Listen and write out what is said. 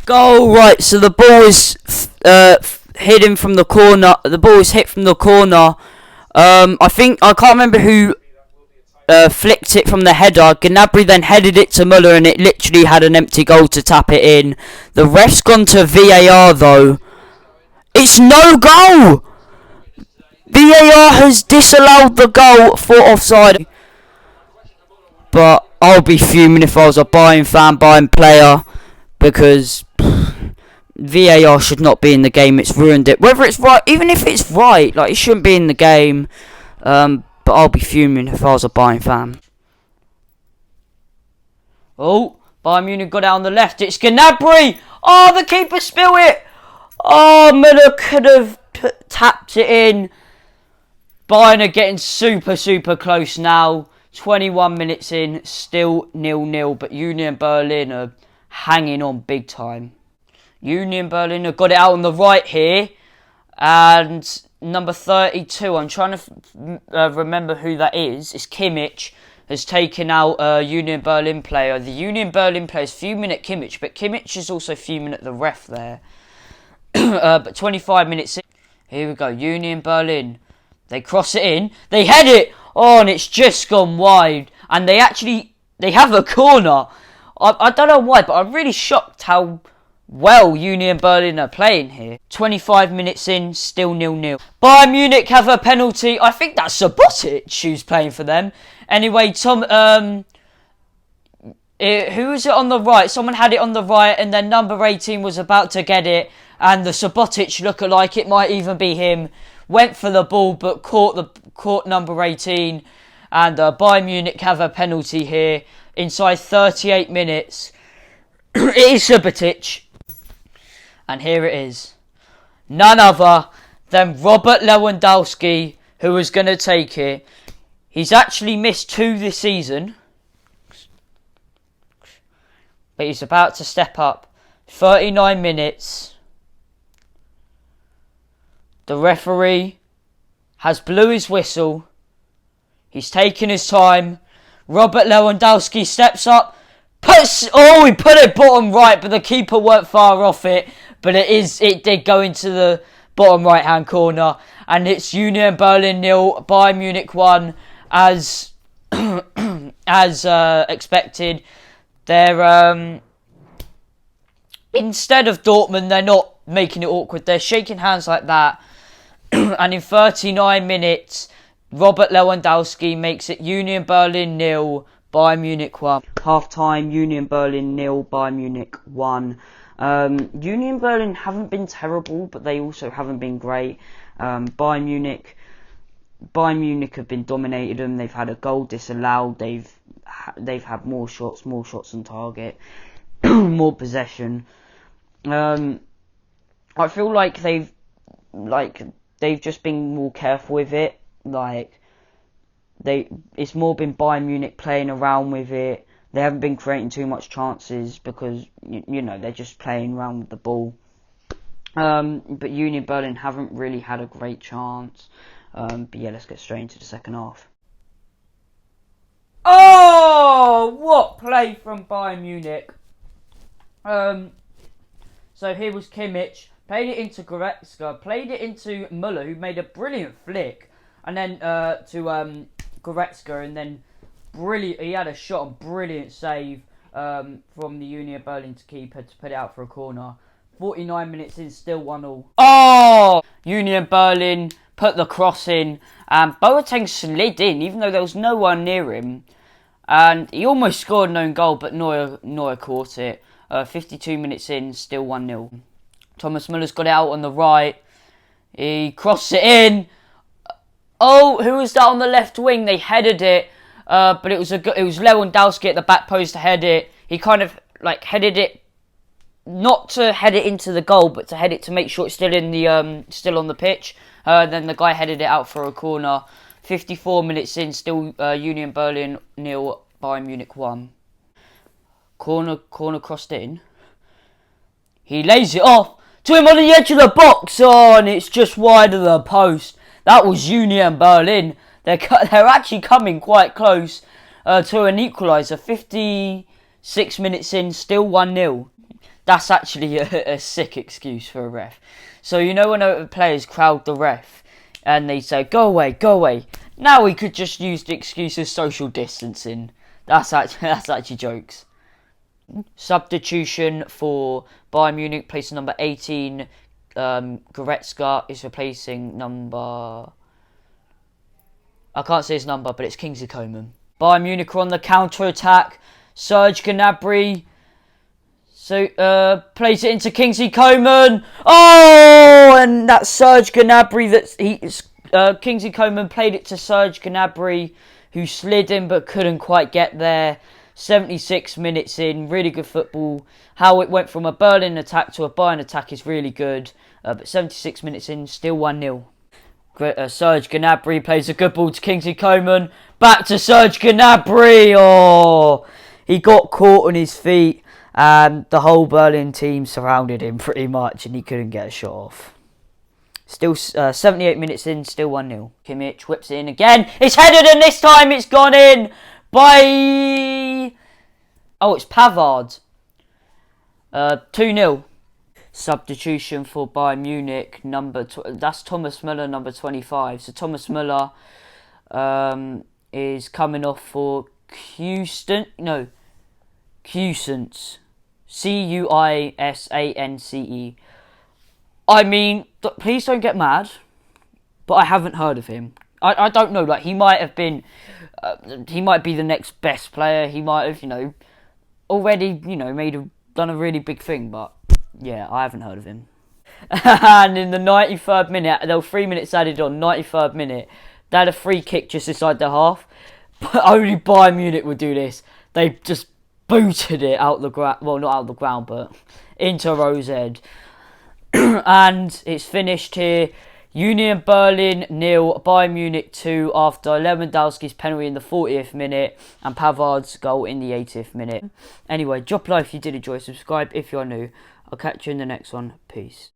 Goal, right, so the ball is hidden from the corner. The ball is hit from the corner. I can't remember who flicked it from the header. Gnabry then headed it to Muller and it literally had an empty goal to tap it in. The ref's gone to VAR though. It's no goal! VAR has disallowed the goal for offside. But I'll be fuming if I was a Bayern fan, Bayern player, because VAR should not be in the game. It's ruined it. Whether it's right, even if it's right, like, it shouldn't be in the game. But I'll be fuming if I was a Bayern fan. Oh, Bayern Munich got out on the left. It's Gnabry. Oh, the keeper spilled it. Oh, Müller could have tapped it in. Bayern are getting super close now. 21 minutes in, still 0-0. But Union Berlin are hanging on big time. Union Berlin have got it out on the right here. And number 32, I'm trying to remember who that is. It's Kimmich, has taken out a Union Berlin player. The Union Berlin player is fuming at Kimmich, but Kimmich is also fuming at the ref there. But 25 minutes in. Here we go, Union Berlin. They cross it in. They head it. Oh, and it's just gone wide. And they have a corner. I don't know why, but I'm really shocked how well Union Berlin are playing here. 25 minutes in, still 0-0. Bayern Munich have a penalty. I think that's Subotic who's playing for them. Anyway, who was it on the right? Someone had it on the right, and then number 18 was about to get it. And the Subotic lookalike, it might even be him, went for the ball but caught number 18. And Bayern Munich have a penalty here inside 38 minutes. It is Subotic. And here it is. None other than Robert Lewandowski, who is going to take it. He's actually missed 2 this season. But he's about to step up. 39 minutes. The referee has blew his whistle. He's taking his time. Robert Lewandowski steps up. He put it bottom right, but the keeper weren't far off it. But it did go into the bottom right hand corner. And it's Union Berlin 0, Bayern Munich 1, as expected. They're instead of Dortmund, they're not making it awkward. They're shaking hands like that. And in 39 minutes, Robert Lewandowski makes it Union Berlin 0, Bayern Munich 1. Half time, Union Berlin 0, Bayern Munich 1. Union Berlin haven't been terrible, but they also haven't been great. Bayern Munich have been dominated them. They've had a goal disallowed. They've had more shots on target, more possession. I feel like they've just been more careful with it. It's more been Bayern Munich playing around with it. They haven't been creating too much chances because they're just playing around with the ball. But Union Berlin haven't really had a great chance. But yeah, let's get straight into the second half. Oh, what play from Bayern Munich! So here was Kimmich. Played it into Goretzka, played it into Müller, who made a brilliant flick, and then to Goretzka, and then he had a shot, a brilliant save from the Union Berlin keeper to put it out for a corner. 49 minutes in, still 1-1. Oh! Union Berlin put the cross in, and Boateng slid in, even though there was no one near him, and he almost scored an own goal, but Neuer caught it. 52 minutes in, still 1-0. Thomas Muller's got it out on the right. He crossed it in. Oh, who was that on the left wing? They headed it, but it was Lewandowski at the back post to head it. He kind of headed it, not to head it into the goal, but to head it to make sure it's still still on the pitch. Then the guy headed it out for a corner. 54 minutes in, still Union Berlin 0, Bayern Munich 1. Corner crossed in. He lays it off to him on the edge of the box. Oh, and it's just wide of the post. That was Union Berlin. They're actually coming quite close to an equaliser. 56 minutes in, still 1-0. That's actually a sick excuse for a ref. So you know when players crowd the ref and they say, go away, go away. Now we could just use the excuse of social distancing. That's actually jokes. Substitution for Bayern Munich, placing number 18. Goretzka is replacing number... I can't say his number, but it's Kingsley Coman. Bayern Munich are on the counter-attack. Serge Gnabry... So, plays it into Kingsley Coman. Oh, and that's Serge Gnabry. Kingsley Coman played it to Serge Gnabry, who slid in but couldn't quite get there. 76 minutes in, really good football. How it went from a Berlin attack to a Bayern attack is really good. But 76 minutes in, still 1-0. Serge Gnabry plays a good ball to Kingsley Coman. Back to Serge Gnabry. Oh, he got caught on his feet. And the whole Berlin team surrounded him pretty much and he couldn't get a shot off. Still 78 minutes in, still 1-0. Kimmich whips it in again. It's headed and this time it's gone in by... Oh, it's Pavard. 2-0. Substitution for Bayern Munich. That's Thomas Müller, number 25. So Thomas Müller is coming off for Cuisance. Cuisance. I mean, please don't get mad, but I haven't heard of him. I don't know. Like, he might have been, he might be the next best player. He might have, already, done a really big thing. But yeah, I haven't heard of him. And in the 93rd minute, there were 3 minutes added on. 93rd minute, they had a free kick just inside the half. But only Bayern Munich would do this. They just booted it out the ground, well, not out the ground, but into Rose Ed. And it's finished here. Union Berlin 0, Bayern Munich 2 after Lewandowski's penalty in the 40th minute and Pavard's goal in the 80th minute. Anyway, drop a like if you did enjoy, subscribe if you're new. I'll catch you in the next one. Peace.